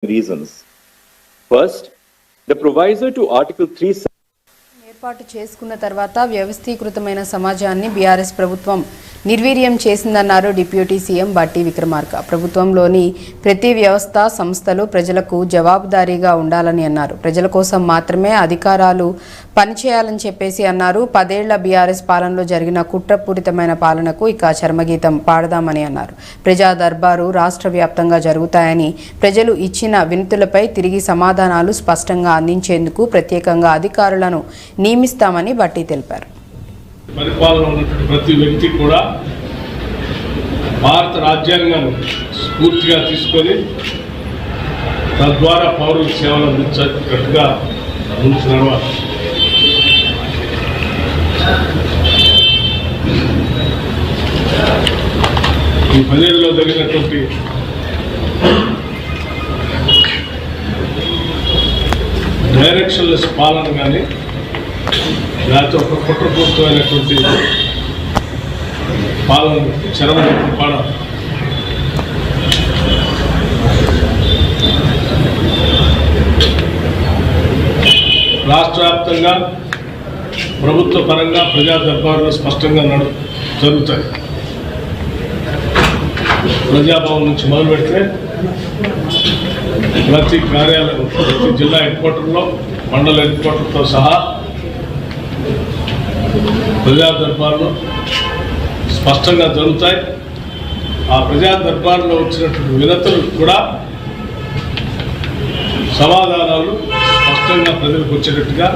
reasons. First, the proviso to Article 3 ఏర్పాటు చేసుకున్న తర్వాత వ్యవస్థీకృతమైన సమాజాన్ని బీఆర్ఎస్ ప్రభుత్వం నిర్వీర్యం చేసిందన్నారు డిప్యూటీ సీఎం బట్టి విక్రమార్క. ప్రభుత్వంలోని ప్రతి వ్యవస్థ సంస్థలు ప్రజలకు జవాబుదారీగా ఉండాలని అన్నారు. ప్రజల కోసం మాత్రమే అధికారాలు పనిచేయాలని చెప్పేసి అన్నారు. 10 ఏళ్ల బీఆర్ఎస్ పాలనలో జరిగిన కుట్రపూరితమైన పాలనకు ఇక చర్మగీతం పాడదామని అన్నారు. ప్రజా దర్బారు రాష్ట్ర వ్యాప్తంగా జరుగుతాయని, ప్రజలు ఇచ్చిన వినతులపై తిరిగి సమాధానాలు స్పష్టంగా అందించేందుకు ప్రత్యేకంగా అధికారులను నియమిస్తామని బట్టి తెలిపారు. పరిపాలన ఉన్నటువంటి ప్రతి వ్యక్తి కూడా భారత రాజ్యాంగాన్ని స్ఫూర్తిగా తీసుకొని తద్వారా పౌరులకు సేవలు అందించేటట్టుగా ముందుకు నడవాలి. ఈ 10 ఏళ్ళలో జరిగినటువంటి డైరెక్షన్లెస్ పాలన కానీ లేకపోతే ఒక కుట్రపూరితమైనటువంటి పాలన చరమగీతం పాడాలి. రాష్ట్ర వ్యాప్తంగా ప్రభుత్వ పరంగా ప్రజా దర్బారులు స్పష్టంగా జరుగుతాయి. ప్రజాభవన్ నుంచి మొదలు పెడితే ప్రతి కార్యాలయం, ప్రతి జిల్లా హెడ్ క్వార్టర్లో, మండల హెడ్ క్వార్టర్తో సహా ప్రజా దర్బార్లు స్పష్టంగా జరుగుతాయి. ఆ ప్రజా దర్బార్లో వచ్చినటువంటి వినతులు కూడా సమాధానాలు స్పష్టంగా ప్రజలకు వచ్చేటట్టుగా